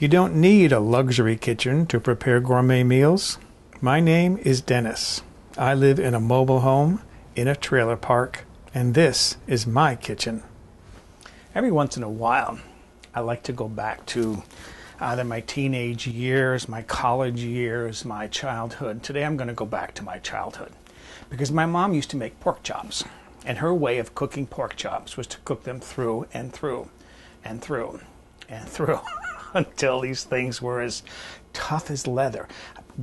You don't need a luxury kitchen to prepare gourmet meals. My name is Dennis. I live in a mobile home in a trailer park, and this is my kitchen. Every once in a while, I like to go back to either my teenage years, my college years, my childhood. Today I'm going to go back to my childhood because my mom used to make pork chops, and her way of cooking pork chops was to cook them through and through and through and through until these things were as tough as leather.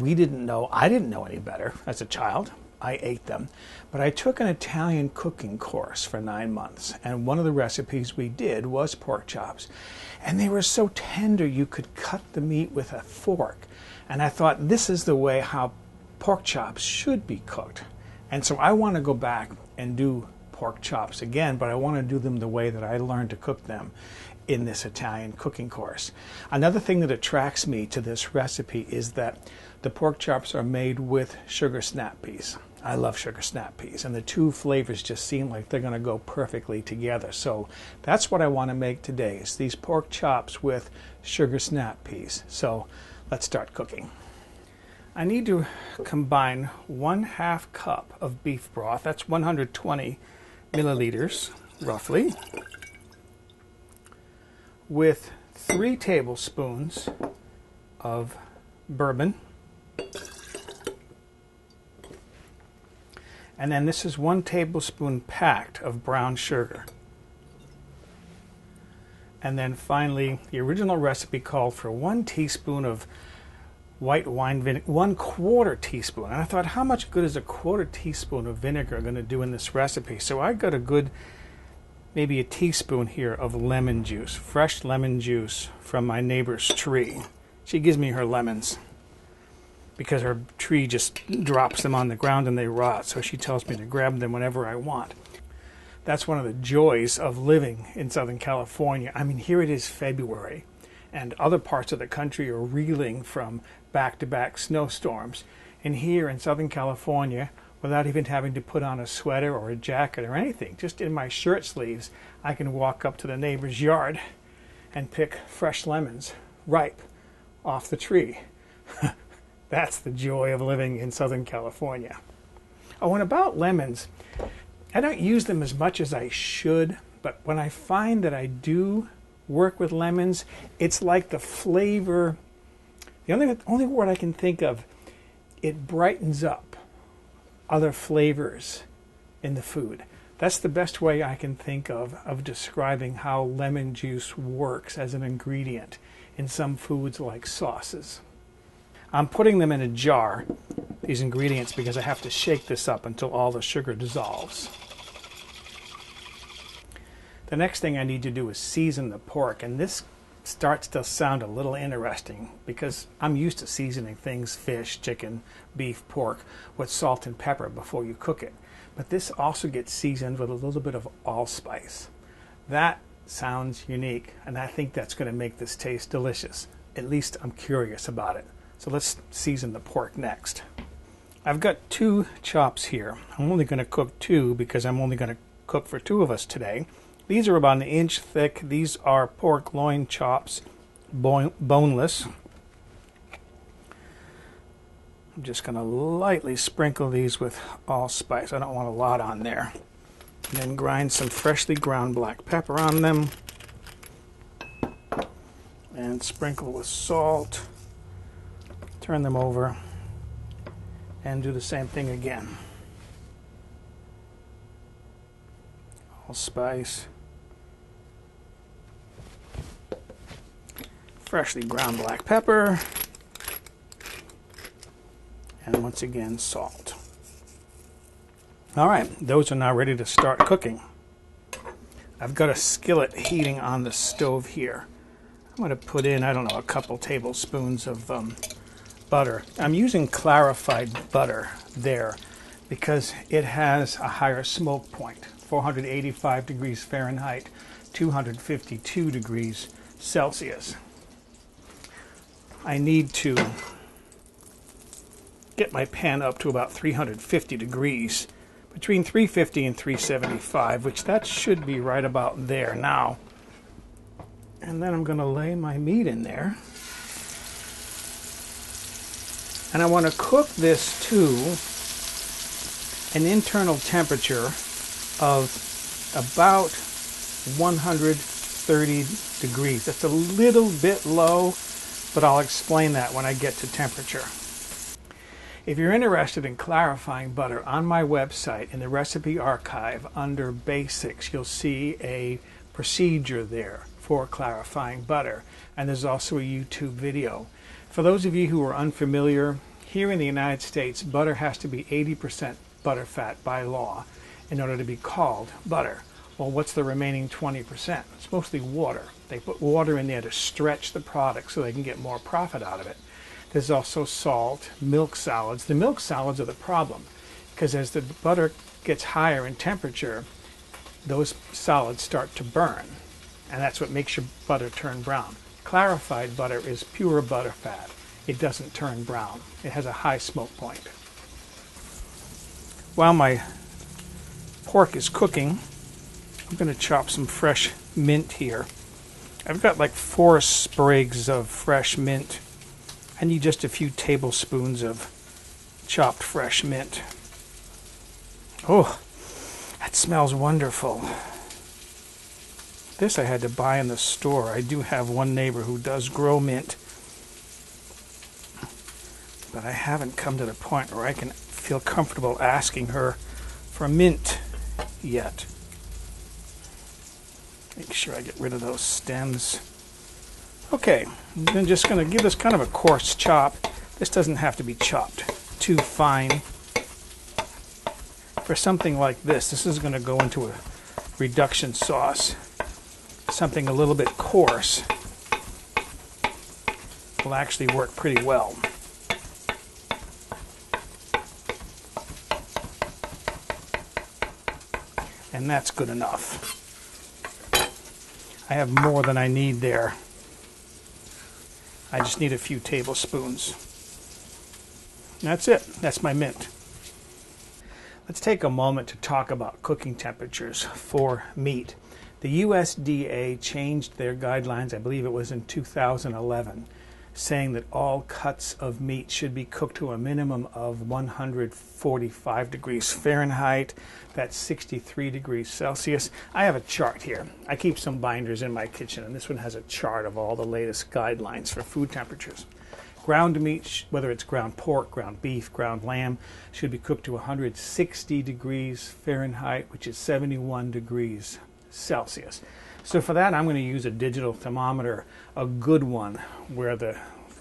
I didn't know any better as a child. I ate them. But I took an Italian cooking course for 9 months, and one of the recipes we did was pork chops. And they were so tender you could cut the meat with a fork. And I thought, this is the way how pork chops should be cooked. And so I want to go back and do pork chops again, but I want to do them the way that I learned to cook them in this Italian cooking course. Another thing that attracts me to this recipe is that the pork chops are made with sugar snap peas. I love sugar snap peas, and the two flavors just seem like they're going to go perfectly together. So that's what I want to make today, is these pork chops with sugar snap peas. So let's start cooking. I need to combine 1/2 cup of beef broth, that's 120 milliliters roughly, with 3 tablespoons of bourbon. And then this is 1 tablespoon packed of brown sugar. And then finally, the original recipe called for 1 teaspoon of white wine vinegar, 1/4 teaspoon. And I thought, how much good is a 1/4 teaspoon of vinegar going to do in this recipe? So I got a good, maybe a teaspoon here of lemon juice, fresh lemon juice from my neighbor's tree. She gives me her lemons because her tree just drops them on the ground and they rot, so she tells me to grab them whenever I want. That's one of the joys of living in Southern California. I mean, here it is February, and other parts of the country are reeling from back-to-back snowstorms. And here in Southern California, without even having to put on a sweater or a jacket or anything, just in my shirt sleeves, I can walk up to the neighbor's yard and pick fresh lemons, ripe, off the tree. That's the joy of living in Southern California. Oh, and about lemons, I don't use them as much as I should, but when I find that I do work with lemons, it's like the flavor, the only word I can think of, it brightens up other flavors in the food. That's the best way I can think of describing how lemon juice works as an ingredient in some foods like sauces. I'm putting them in a jar, these ingredients, because I have to shake this up until all the sugar dissolves. The next thing I need to do is season the pork, and this starts to sound a little interesting because I'm used to seasoning things, fish, chicken, beef, pork, with salt and pepper before you cook it. But this also gets seasoned with a little bit of allspice. That sounds unique, and I think that's going to make this taste delicious. At least I'm curious about it. So let's season the pork next. I've got 2 chops here. I'm only going to cook 2 because I'm only going to cook for 2 of us today. These are about 1 inch thick. These are pork loin chops, boneless. I'm just going to lightly sprinkle these with allspice. I don't want a lot on there. And then grind some freshly ground black pepper on them. And sprinkle with salt. Turn them over and do the same thing again. Allspice, freshly ground black pepper, and once again salt. All right, those are now ready to start cooking. I've got a skillet heating on the stove here. I'm going to put in, I don't know, a couple tablespoons of butter. I'm using clarified butter there because it has a higher smoke point, 485 degrees Fahrenheit, 252 degrees Celsius. I need to get my pan up to about 350 degrees, between 350 and 375, which that should be right about there. Now, And then I'm going to lay my meat in there. And I want to cook this to an internal temperature of about 130 degrees. That's a little bit low, but I'll explain that when I get to temperature. If you're interested in clarifying butter, on my website in the recipe archive under basics, you'll see a procedure there for clarifying butter, and there's also a YouTube video. For those of you who are unfamiliar, here in the United States, butter has to be 80% butterfat by law in order to be called butter. Well, what's the remaining 20%? It's mostly water. They put water in there to stretch the product so they can get more profit out of it. There's also salt, milk solids. The milk solids are the problem because as the butter gets higher in temperature, those solids start to burn, and that's what makes your butter turn brown. Clarified butter is pure butter fat. It doesn't turn brown. It has a high smoke point. While my pork is cooking, I'm going to chop some fresh mint here. I've got like 4 sprigs of fresh mint. I need just a few tablespoons of chopped fresh mint. Oh, that smells wonderful. This I had to buy in the store. I do have one neighbor who does grow mint, but I haven't come to the point where I can feel comfortable asking her for mint yet. Make sure I get rid of those stems. Okay, I'm just going to give this kind of a coarse chop. This doesn't have to be chopped too fine. For something like this is going to go into a reduction sauce. Something a little bit coarse will actually work pretty well. And that's good enough. I have more than I need there. I just need a few tablespoons. That's it. That's my mint. Let's take a moment to talk about cooking temperatures for meat. The USDA changed their guidelines, I believe it was in 2011, saying that all cuts of meat should be cooked to a minimum of 145 degrees Fahrenheit. That's 63 degrees Celsius. I have a chart here. I keep some binders in my kitchen, and this one has a chart of all the latest guidelines for food temperatures. Ground meat, whether it's ground pork, ground beef, ground lamb, should be cooked to 160 degrees Fahrenheit, which is 71 degrees Celsius. So for that, I'm going to use a digital thermometer, a good one, where the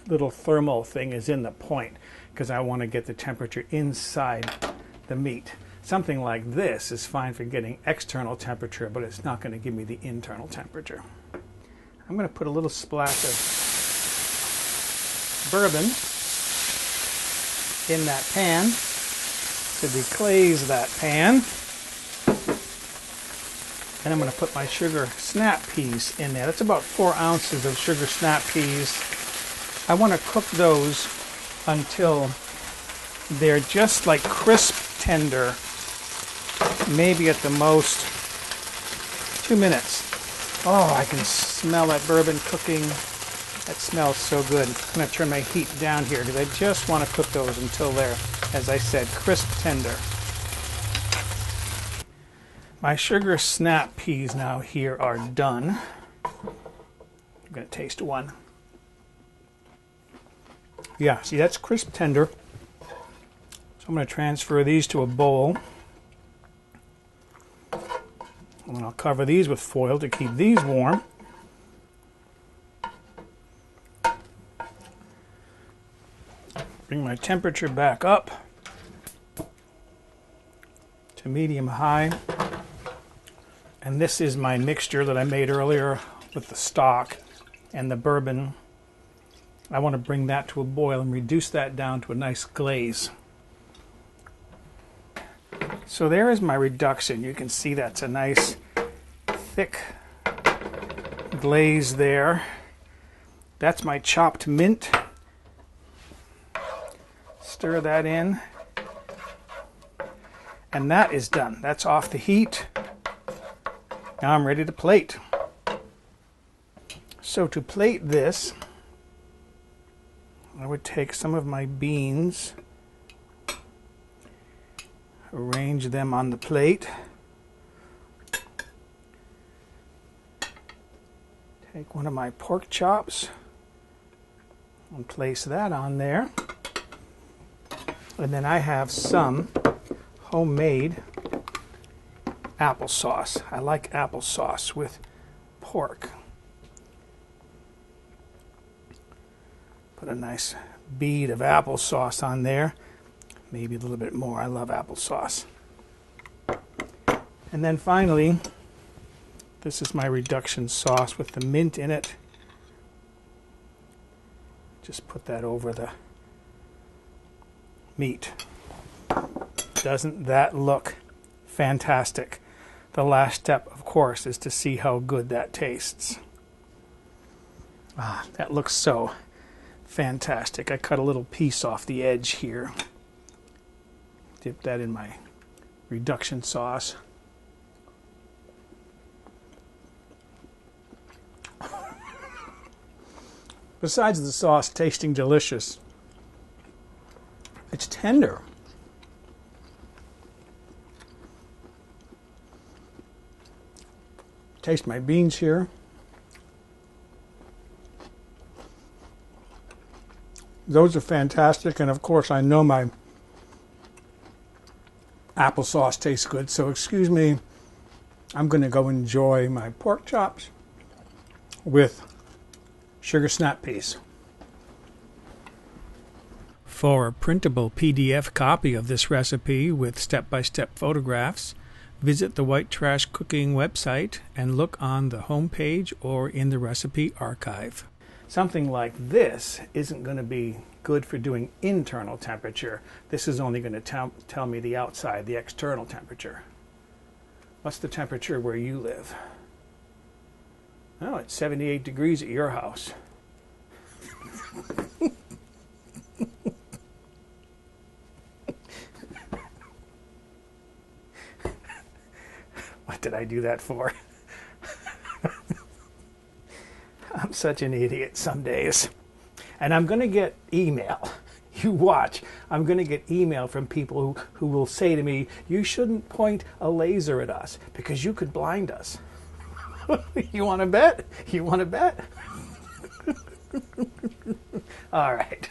little thermal thing is in the point, because I want to get the temperature inside the meat. Something like this is fine for getting external temperature, but it's not going to give me the internal temperature. I'm going to put a little splash of bourbon in that pan to deglaze that pan. And I'm going to put my sugar snap peas in there. That's about 4 ounces of sugar snap peas. I want to cook those until they're just like crisp tender, maybe at the most 2 minutes. Oh, I can smell that bourbon cooking. That smells so good. I'm going to turn my heat down here because I just want to cook those until they're, as I said, crisp tender. My sugar snap peas now here are done. I'm going to taste one. Yeah, see, that's crisp tender. So I'm going to transfer these to a bowl. And I'll cover these with foil to keep these warm. Bring my temperature back up to medium-high. And this is my mixture that I made earlier with the stock and the bourbon. I want to bring that to a boil and reduce that down to a nice glaze. So there is my reduction. You can see that's a nice thick glaze there. That's my chopped mint. Stir that in. And that is done. That's off the heat. Now I'm ready to plate. So to plate this, I would take some of my beans, arrange them on the plate, take one of my pork chops and place that on there. And then I have some homemade applesauce. I like applesauce with pork. Put a nice bead of applesauce on there, maybe a little bit more. I love applesauce. And then finally, this is my reduction sauce with the mint in it. Just put that over the meat. Doesn't that look fantastic? The last step, of course, is to see how good that tastes. Ah, that looks so fantastic. I cut a little piece off the edge here. Dip that in my reduction sauce. Besides the sauce tasting delicious, it's tender. Taste my beans here. Those are fantastic, and of course I know my applesauce tastes good, so excuse me, I'm going to go enjoy my pork chops with sugar snap peas. For a printable PDF copy of this recipe with step-by-step photographs, visit the White Trash Cooking website and look on the home page or in the recipe archive. Something like this isn't going to be good for doing internal temperature. This is only going to tell me the outside, the external temperature. What's the temperature where you live? Oh, it's 78 degrees at your house. What did I do that for? I'm such an idiot some days. And I'm going to get email. You watch. I'm going to get email from people who will say to me, you shouldn't point a laser at us because you could blind us. You want to bet? You want to bet? All right.